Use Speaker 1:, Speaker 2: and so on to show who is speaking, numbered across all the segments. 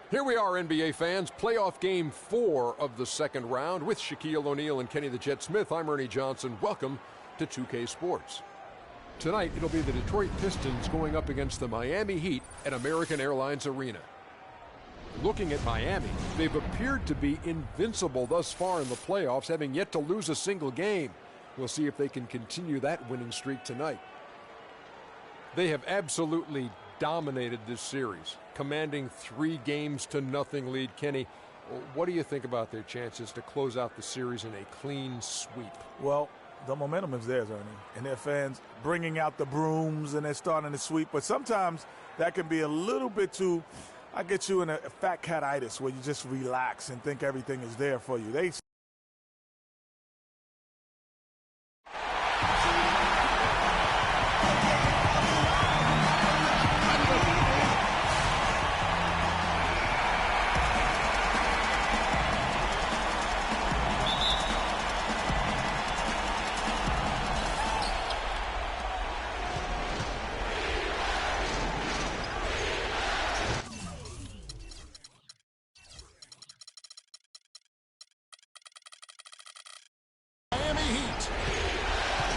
Speaker 1: Here we are, NBA fans. Playoff game 4 of the second round with Shaquille O'Neal and Kenny the Jet Smith. I'm Ernie Johnson. Welcome to 2K Sports. Tonight, it'll be the Detroit Pistons going up against the Miami Heat at American Airlines Arena. Looking at Miami, they've appeared to be invincible thus far in the playoffs, having yet to lose a single game. We'll see if they can continue that winning streak tonight. They have absolutely dominated this series, commanding 3-0 lead. Kenny, what do you think about their chances to close out the series in a clean sweep?
Speaker 2: Well, the momentum is theirs, Ernie, and their fans bringing out the brooms and they're starting to sweep. But sometimes that can be a little bit too, I get you in a fat cat-itis where you just relax and think everything is there for you.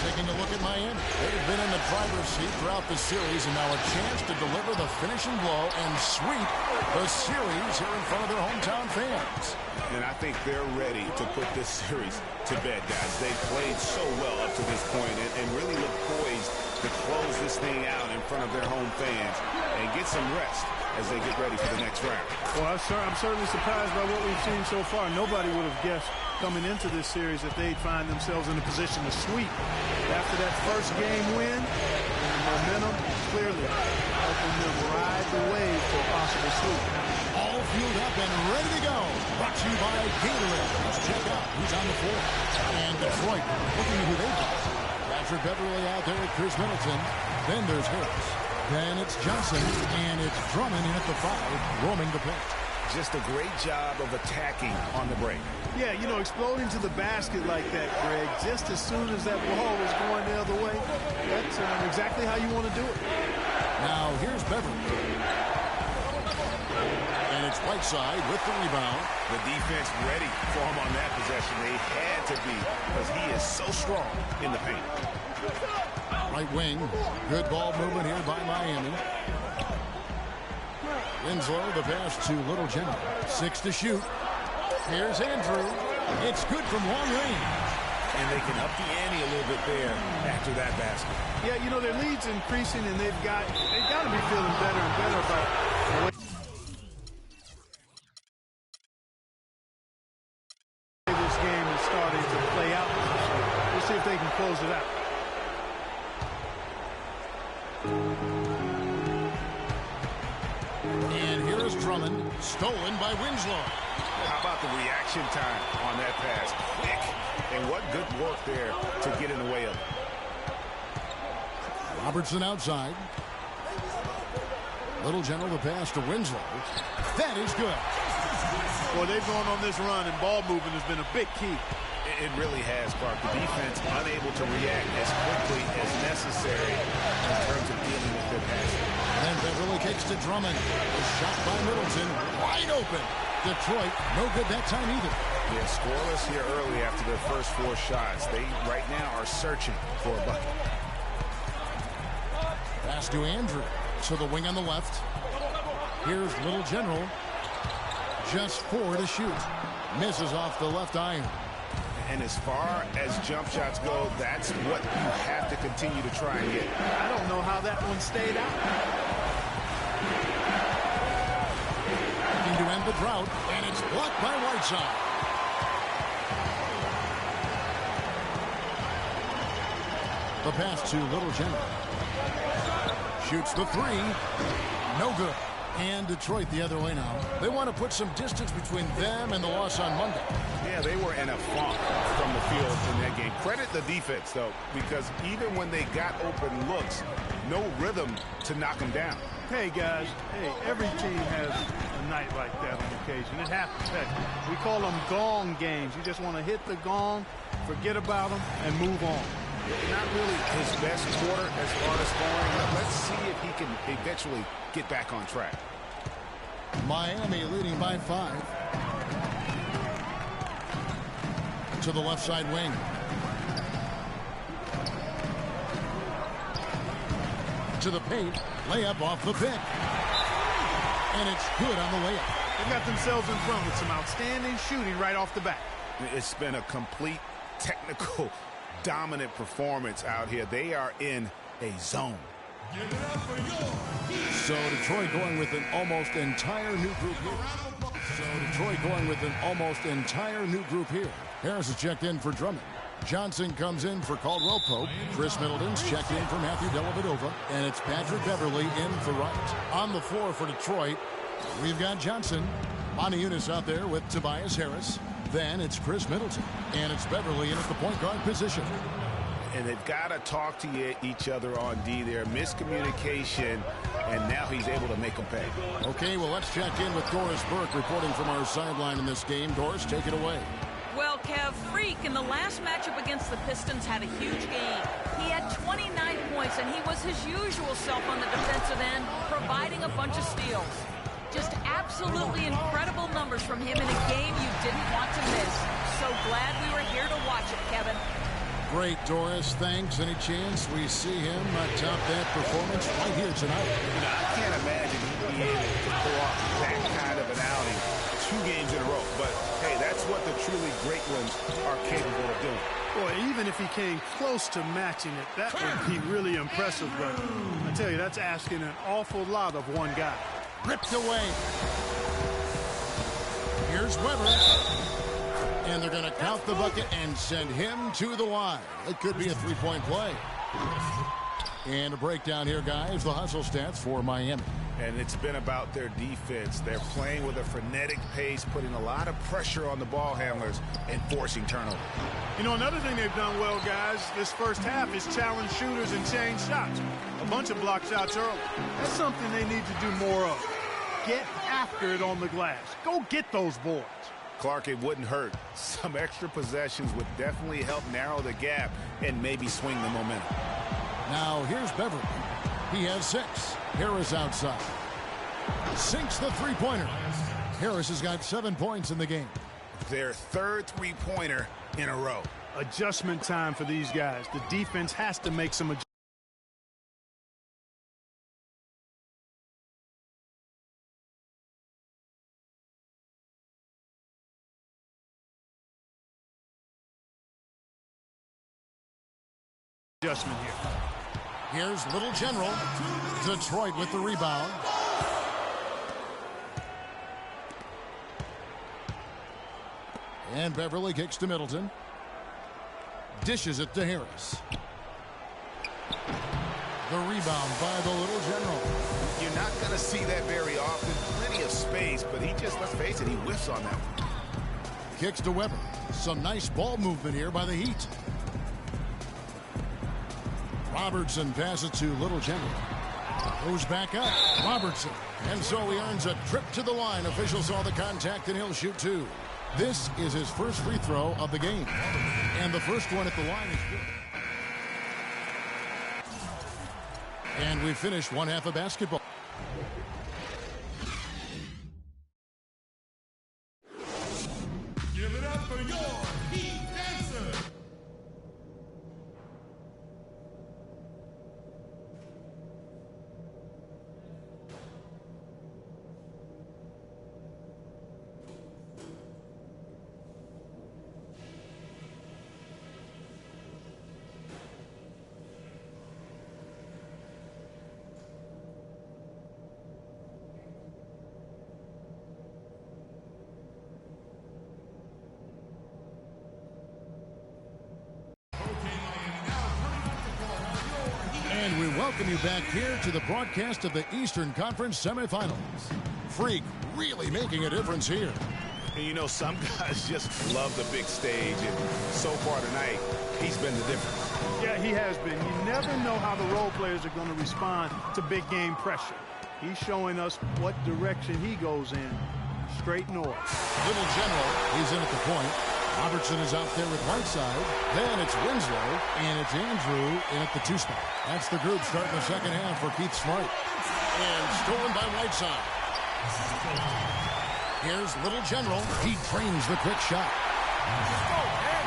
Speaker 3: Taking a look at Miami. They've been in the driver's seat throughout the series, and now a chance to deliver the finishing blow and sweep the series here in front of their hometown fans.
Speaker 4: And I think they're ready to put this series to bed, guys. They've played so well up to this point and really look poised to close this thing out in front of their home fans and get some rest as they get ready for the next round.
Speaker 5: Well, I'm certainly surprised by what we've seen so far. Nobody would have guessed coming into this series that they'd find themselves in a position to sweep. After that first game win, and the momentum clearly helping them ride the wave for a possible sweep.
Speaker 3: All fueled up and ready to go. Brought to you by Gatorade. Let's check out who's on the floor. And Detroit, looking at who they've got. Patrick Beverly out there at Chris Middleton. Then there's Harris. Then it's Johnson. And it's Drummond in at the 5, roaming the paint.
Speaker 4: Just a great job of attacking on the break.
Speaker 5: Yeah, you know, exploding to the basket like that, Greg, just as soon as that ball was going the other way, that's exactly how you want to do it.
Speaker 3: Now, here's Beverly. And it's Whiteside with the rebound.
Speaker 4: The defense ready for him on that possession. They had to be, because he is so strong in the paint.
Speaker 3: Right wing. Good ball movement here by Miami. Winslow, the pass to Little General. 6 to shoot. Here's Andrew. It's good from long range.
Speaker 4: And they can up the ante a little bit there after that basket.
Speaker 5: Yeah, you know, their lead's increasing, and they've got to be feeling better and better about the way this game is starting to play out. We'll see if they can close it out.
Speaker 3: And here is Drummond, stolen by Winslow.
Speaker 4: How about the reaction time on that pass? Quick. And what good work there to get in the way of it.
Speaker 3: Robertson outside. Little General, the pass to Winslow. That is good.
Speaker 5: Well, they've gone on this run, and ball movement has been a big key.
Speaker 4: It really has, Clark. The defense unable to react as quickly as necessary in terms of dealing with their passing.
Speaker 3: And Beverly kicks to Drummond. A shot by Middleton. Wide open. Detroit, no good that time either.
Speaker 4: Yeah, scoreless here early after their first 4 shots. They, right now, are searching for a bucket.
Speaker 3: Pass to Andrew. To the wing on the left. Here's Little General. Just 4 to shoot. Misses off the left iron.
Speaker 4: And as far as jump shots go, that's what you have to continue to try and get.
Speaker 5: I don't know how that one stayed out.
Speaker 3: Looking to end the drought, and it's blocked by Whiteside. The pass to Little General. Shoots the 3. No good. And Detroit the other way now. They want to put some distance between them and the loss on Monday.
Speaker 4: Yeah, they were in a funk from the field in that game. Credit the defense, though, because even when they got open looks, no rhythm to knock them down.
Speaker 5: Hey, guys, every team has a night like that on occasion. It happens. Hey, we call them gong games. You just want to hit the gong, forget about them, and move on.
Speaker 4: Not really his best quarter as far as scoring. Let's see if he can eventually get back on track.
Speaker 3: Miami leading by 5. To the left side wing. To the paint. Layup off the pick. And it's good on the layup.
Speaker 5: They got themselves in front with some outstanding shooting right off the bat.
Speaker 4: It's been a complete technical dominant performance out here. They are in a zone.
Speaker 3: So Detroit going with an almost entire new group here. Harris is checked in for Drummond. Johnson comes in for Caldwell Pope. Chris Middleton's checked in for Matthew Dellavedova. And it's Patrick Beverley in for Wright. On the floor for Detroit, we've got Johnson. Moniunas out there with Tobias Harris. Then it's Chris Middleton. And it's Beverley in at the point guard position.
Speaker 4: And they've got to talk to each other on D there. Miscommunication, and now he's able to make them pay.
Speaker 3: Okay, well, let's check in with Doris Burke reporting from our sideline in this game. Doris, take it away.
Speaker 6: Well, Kev, Freak in the last matchup against the Pistons had a huge game. He had 29 points, and he was his usual self on the defensive end, providing a bunch of steals. Just absolutely incredible numbers from him in a game you didn't want to miss. So glad we were here to watch it, Kevin.
Speaker 3: Great, Doris. Thanks. Any chance we see him top that performance right here tonight?
Speaker 4: I can't imagine he'd be able to pull off that kind of an outing 2 games in a row. But, hey, that's what the truly great ones are capable of doing.
Speaker 5: Boy, even if he came close to matching it, that would be really impressive. But I tell you, that's asking an awful lot of one guy.
Speaker 3: Ripped away. Here's Weber. And they're going to count the bucket and send him to the line. It could be a 3-point play. And a breakdown here, guys. The hustle stats for Miami.
Speaker 4: And it's been about their defense. They're playing with a frenetic pace, putting a lot of pressure on the ball handlers and forcing turnovers.
Speaker 5: You know, another thing they've done well, guys, this first half is challenge shooters and change shots. A bunch of block shots early. That's something they need to do more of. Get after it on the glass. Go get those boards.
Speaker 4: Clark, it wouldn't hurt. Some extra possessions would definitely help narrow the gap and maybe swing the momentum.
Speaker 3: Now here's Beverly. He has 6. Harris outside. Sinks the three-pointer. Harris has got 7 points in the game.
Speaker 4: Their 3rd three-pointer in a row.
Speaker 5: Adjustment time for these guys. The defense has to make some adjustments. Adjustment here.
Speaker 3: Here's Little General. Detroit with the rebound. And Beverly kicks to Middleton. Dishes it to Harris. The rebound by the Little General.
Speaker 4: You're not going to see that very often. Plenty of space, but he just, let's face it, he whiffs on that one.
Speaker 3: Kicks to Weber. Some nice ball movement here by the Heat. Robertson passes to Little General. Goes back up. Robertson. And so he earns a trip to the line. Official saw the contact and he'll shoot 2. This is his first free throw of the game. And the first one at the line is good. And we finished one half of basketball.
Speaker 7: Give it up for your Heat dancer.
Speaker 3: And we welcome you back here to the broadcast of the Eastern Conference semifinals. Freak really making a difference here.
Speaker 4: And you know, some guys just love the big stage, and so far tonight, he's been the difference.
Speaker 5: Yeah, he has been. You never know how the role players are going to respond to big game pressure. He's showing us what direction he goes in. Straight north.
Speaker 3: Little General, he's in at the point. Robertson is out there with Whiteside. Then it's Winslow, and it's Andrew in at the 2 spot. That's the group starting the second half for Keith Smart. And stolen by Whiteside. Here's Little General. He drains the quick shot.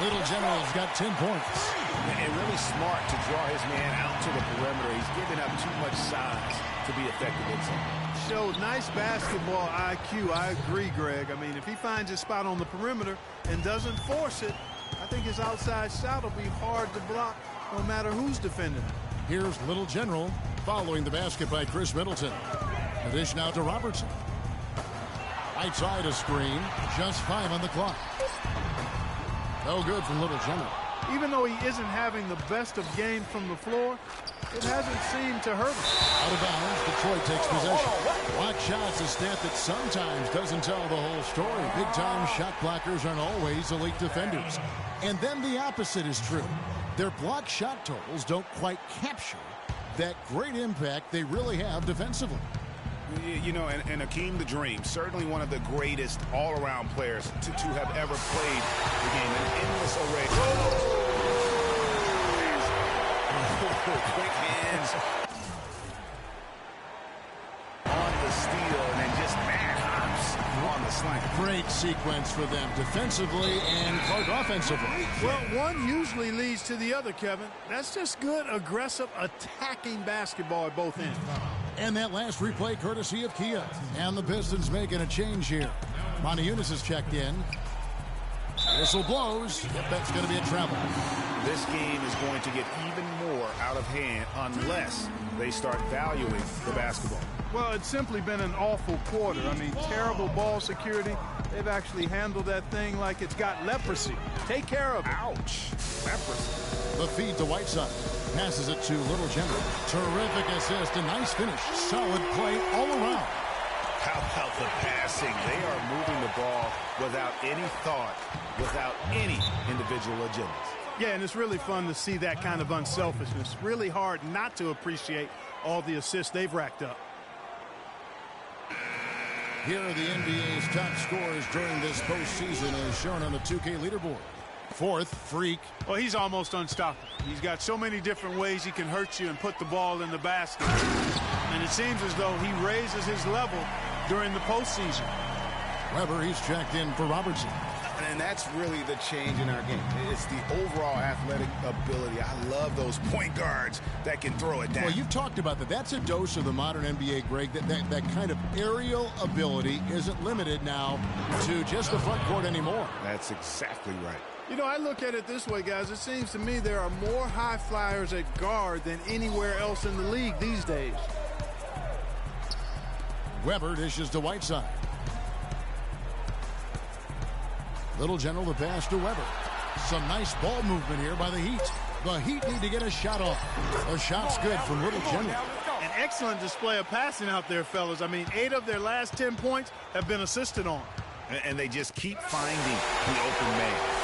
Speaker 3: Little General's got 10 points.
Speaker 4: And really smart to draw his man out to the perimeter. He's giving up too much size to be effective inside.
Speaker 5: Showed nice basketball IQ. I agree, Greg. I mean, if he finds his spot on the perimeter and doesn't force it, I think his outside shot will be hard to block no matter who's defending him.
Speaker 3: Here's Little General following the basket by Chris Middleton. The dish now to Robertson. Right side a screen. Just 5 on the clock. No good from Little General.
Speaker 5: Even though he isn't having the best of games from the floor, it hasn't seemed to hurt him.
Speaker 3: Out of bounds, Detroit takes possession. Block shots, a stat that sometimes doesn't tell the whole story. Big-time shot blockers aren't always elite defenders. And then the opposite is true. Their block shot totals don't quite capture that great impact they really have defensively.
Speaker 4: You know, and Hakeem the Dream, certainly one of the greatest all-around players to have ever played the game. An endless array. Quick hands on the steal and then just mad hops on the slant.
Speaker 3: Great sequence for them defensively and Clark offensively.
Speaker 5: Well, one usually leads to the other, Kevin. That's just good, aggressive, attacking basketball at both ends.
Speaker 3: And that last replay courtesy of Kia. And the Pistons making a change here. Monty Eunice has checked in. Whistle blows. Yep, that's going to be a travel.
Speaker 4: This game is going to get even more out of hand unless they start valuing the basketball.
Speaker 5: Well, it's simply been an awful quarter. I mean, terrible ball security. They've actually handled that thing like it's got leprosy. Take care of it.
Speaker 4: Ouch. Leprosy.
Speaker 3: The feed to Whiteside. Passes it to Little General. Terrific assist. A nice finish. Solid play all around.
Speaker 4: How about the passing? They are moving the ball without any thought, without any individual agendas.
Speaker 5: Yeah, and it's really fun to see that kind of unselfishness. Really hard not to appreciate all the assists they've racked up.
Speaker 3: Here are the NBA's top scorers during this postseason as shown on the 2K leaderboard. Fourth, Freak.
Speaker 5: Well, he's almost unstoppable. He's got so many different ways he can hurt you and put the ball in the basket. And it seems as though he raises his level during the postseason.
Speaker 3: Weber, he's checked in for Robertson.
Speaker 4: And that's really the change in our game. It's the overall athletic ability. I love those point guards that can throw it down.
Speaker 3: Well, you've talked about that. That's a dose of the modern NBA, Greg. That kind of aerial ability isn't limited now to just the front court anymore.
Speaker 4: That's exactly right.
Speaker 5: You know, I look at it this way, guys. It seems to me there are more high flyers at guard than anywhere else in the league these days.
Speaker 3: Weber dishes to Whiteside. Little General the pass to Weber. Some nice ball movement here by the Heat. The Heat need to get a shot off. The shot's good from Little General.
Speaker 5: An excellent display of passing out there, fellas. I mean, 8 of their last 10 points have been assisted on.
Speaker 4: And they just keep finding the open man.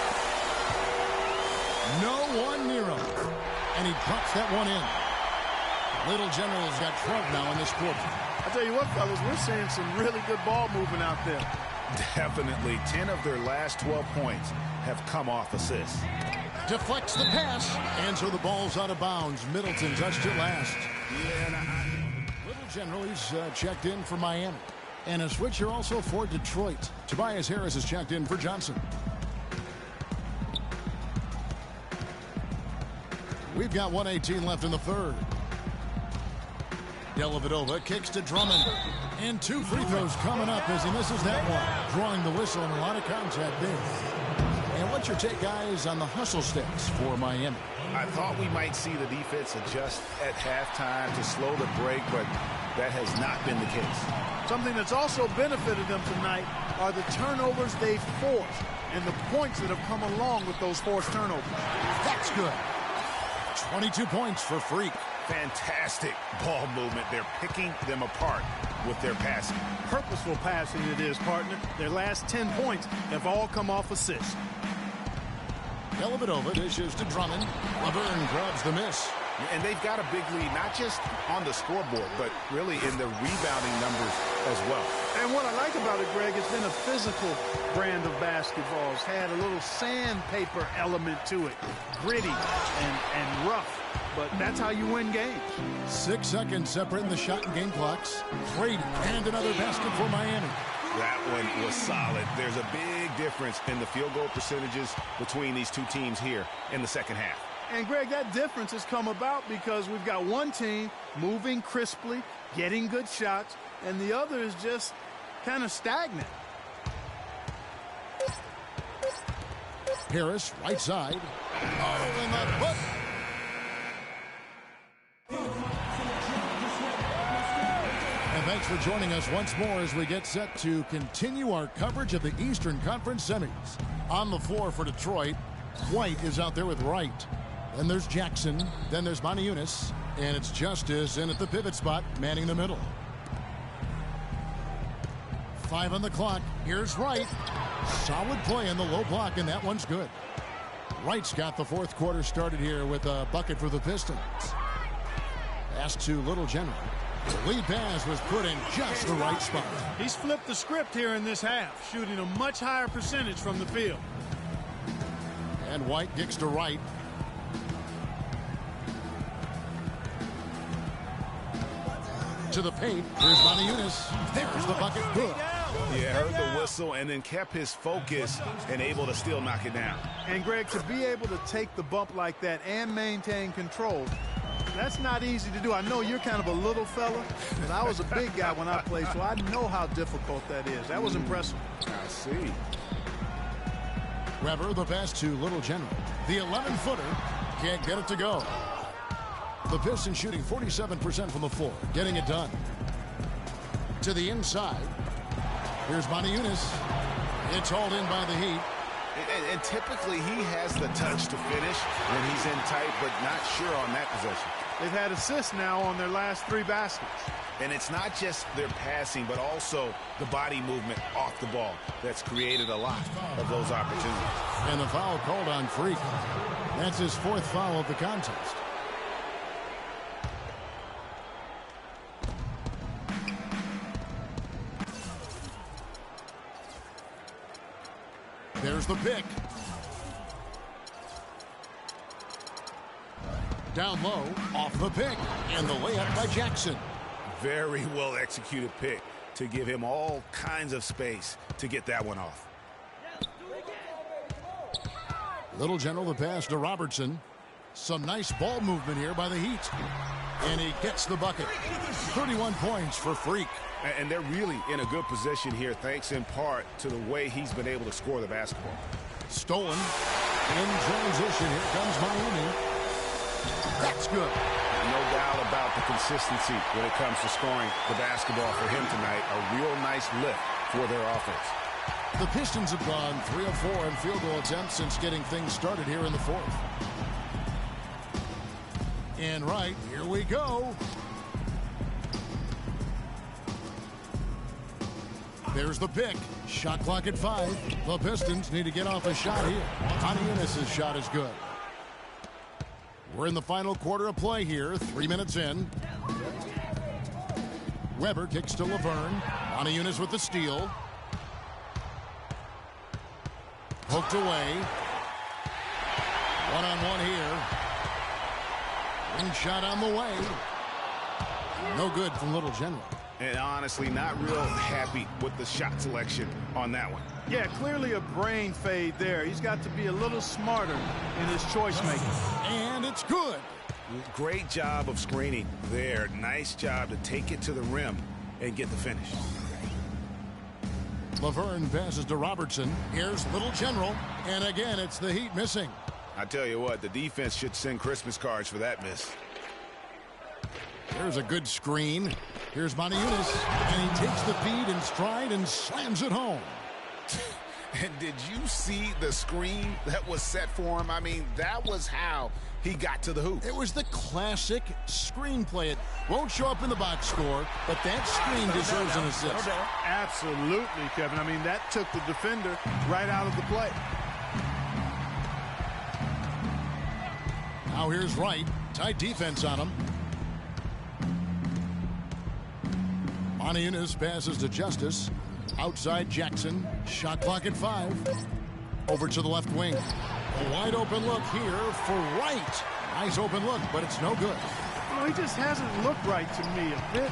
Speaker 3: No one near him. And he drops that one in. Little General's got 12 now in this quarter.
Speaker 5: I tell you what, fellas, we're seeing some really good ball movement out there.
Speaker 4: Definitely. 10 of their last 12 points have come off assists.
Speaker 3: Deflects the pass. And so the ball's out of bounds. Middleton touched it last. Little General, he's checked in for Miami. And a switcher also for Detroit. Tobias Harris is checked in for Johnson. We've got 1:18 left in the third. Dellavedova kicks to Drummond. And 2 free throws coming up as he misses that one. Drawing the whistle and a lot of contact there. And what's your take, guys, on the hustle stats for Miami?
Speaker 4: I thought we might see the defense adjust at halftime to slow the break, but that has not been the case.
Speaker 5: Something that's also benefited them tonight are the turnovers they've forced and the points that have come along with those forced turnovers.
Speaker 3: That's good. 22 points for Freak.
Speaker 4: Fantastic ball movement. They're picking them apart with their passing.
Speaker 5: Purposeful passing it is, partner. Their last 10 points have all come off assists.
Speaker 3: Dellavedova dishes to Drummond. Laverne grabs the miss.
Speaker 4: And they've got a big lead, not just on the scoreboard, but really in the rebounding numbers as well.
Speaker 5: And what I like about it, Greg, it's been a physical brand of basketball. It's had a little sandpaper element to it. Gritty and rough. but that's how you win games.
Speaker 3: 6 seconds separating the shot and game clocks. Brady, and another basket for Miami.
Speaker 4: That one was solid. There's a big difference in the field goal percentages between these two teams here in the second half.
Speaker 5: And, Greg, that difference has come about because we've got one team moving crisply, getting good shots, and the other is just kind of stagnant.
Speaker 3: Harris, right side. Oh, and that hook. And thanks for joining us once more as we get set to continue our coverage of the Eastern Conference semis. On the floor for Detroit, White is out there with Wright. Then there's Jackson. Then there's Moniunas. And it's Justice in at the pivot spot, manning the middle. 5 on the clock. Here's Wright. Solid play in the low block, and that one's good. Wright's got the fourth quarter started here with a bucket for the Pistons. Pass to Little General. The lead pass was put in just the right spot.
Speaker 5: He's flipped the script here in this half, shooting a much higher percentage from the field.
Speaker 3: And White kicks to Wright. To the paint. Here's Moniunas. There's the bucket. Good.
Speaker 4: Yeah, heard the whistle and then kept his focus and able to still knock it down.
Speaker 5: And, Greg, to be able to take the bump like that and maintain control, that's not easy to do. I know you're kind of a little fella, but I was a big guy when I played, so I know how difficult that is. That was impressive.
Speaker 4: I see.
Speaker 3: Weber, the pass to Little General. The 11-footer can't get it to go. The Pistons shooting 47% from the floor, getting it done. To the inside. Here's Moniunas. It's hauled in by the Heat.
Speaker 4: And typically he has the touch to finish when he's in tight, but not sure on that possession.
Speaker 5: They've had assists now on their last 3 baskets.
Speaker 4: And it's not just their passing, but also the body movement off the ball that's created a lot of those opportunities.
Speaker 3: And the foul called on Freak. That's his 4th foul of the contest. There's the pick. Down low, off the pick, and the layup by Jackson.
Speaker 4: Very well executed pick to give him all kinds of space to get that one off.
Speaker 3: Little General, the pass to Robertson. Some nice ball movement here by the Heat. And he gets the bucket. 31 points for Freak.
Speaker 4: And they're really in a good position here, thanks in part to the way he's been able to score the basketball.
Speaker 3: Stolen. In transition, here comes Miami. That's good.
Speaker 4: No doubt about the consistency when it comes to scoring the basketball for him tonight. A real nice lift for their offense.
Speaker 3: The Pistons have gone 3 of 4 in field goal attempts since getting things started here in the 4th. And right, here we go. There's the pick. Shot clock at 5. The Pistons need to get off a shot here. Moniunas' shot is good. We're in the final quarter of play here. 3 minutes in. Weber kicks to Laverne. Moniunas with the steal. Hooked away. One-on-one here. Ring shot on the way. No good from Little General.
Speaker 4: And honestly, not real happy with the shot selection on that one.
Speaker 5: Yeah, clearly a brain fade there. He's got to be a little smarter in his choice making.
Speaker 3: And it's good.
Speaker 4: Great job of screening there. Nice job to take it to the rim and get the finish.
Speaker 3: Laverne passes to Robertson. Here's Little General. And again, it's the Heat missing.
Speaker 4: I tell you what, the defense should send Christmas cards for that miss.
Speaker 3: There's a good screen. Here's Moniunas. And he takes the feed in stride and slams it home.
Speaker 4: And did you see the screen that was set for him? I mean, that was how he got to the hoop.
Speaker 3: It was the classic screenplay. It won't show up in the box score, but that screen deserves an assist.
Speaker 5: Absolutely, Kevin. I mean, that took the defender right out of the play.
Speaker 3: Now here's Wright. Tight defense on him. Moniunas passes to Justice. Outside Jackson. Shot clock at 5. Over to the left wing. A wide open look here for Wright. Nice open look, but it's no good.
Speaker 5: Well, he just hasn't looked right to me. A bit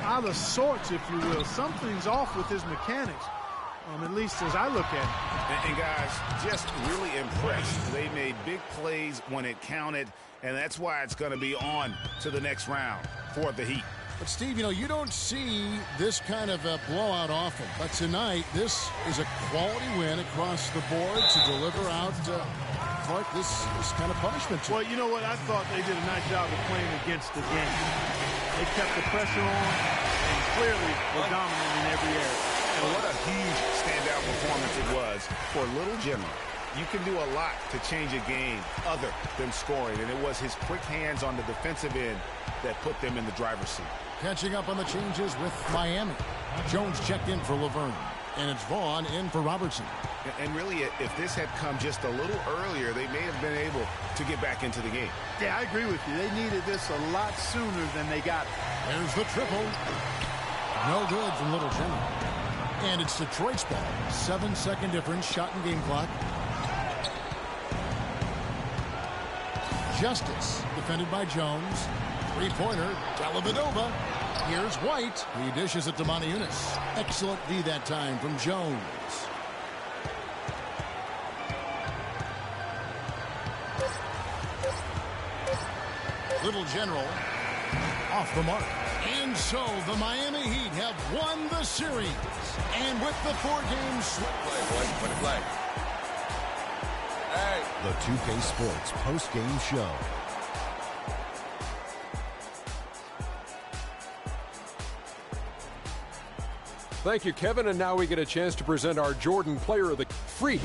Speaker 5: out of sorts, if you will. Something's off with his mechanics, at least as I look at it.
Speaker 4: And guys, just really impressed. They made big plays when it counted, and that's why it's going to be on to the next round for the Heat.
Speaker 3: But, Steve, you don't see this kind of a blowout often. But tonight, this is a quality win across the board to deliver out Clark this kind of punishment.
Speaker 5: Well, you know what? I thought they did a nice job of playing against the game. They kept the pressure on and clearly were dominant in every area.
Speaker 4: And what a huge standout performance it was for Little Jimmy. You can do a lot to change a game other than scoring, and it was his quick hands on the defensive end that put them in the driver's seat.
Speaker 3: Catching up on the changes with Miami. Jones checked in for Laverne, and it's Vaughn in for Robertson.
Speaker 4: And really, if this had come just a little earlier, they may have been able to get back into the game.
Speaker 5: Yeah, I agree with you. They needed this a lot sooner than they got it.
Speaker 3: There's the triple. No good from Little Jimmy. And it's Detroit's ball. 7-second difference, shot and game clock. Justice, defended by Jones. Three-pointer, Dellavedova. Here's White. He dishes it to Moniunas. Excellent D that time from Jones. Little General off the mark. And so the Miami Heat have won the series. And with the 4-game
Speaker 8: play. Hey.
Speaker 9: The 2K Sports post-game show.
Speaker 1: Thank you, Kevin. And now we get a chance to present our Jordan Player of the Freak.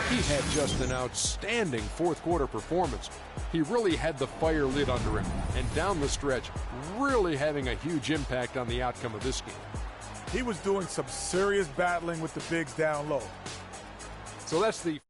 Speaker 1: He had just an outstanding fourth-quarter performance. He really had the fire lit under him, and down the stretch, really having a huge impact on the outcome of this game.
Speaker 2: He was doing some serious battling with the bigs down low.
Speaker 1: So that's the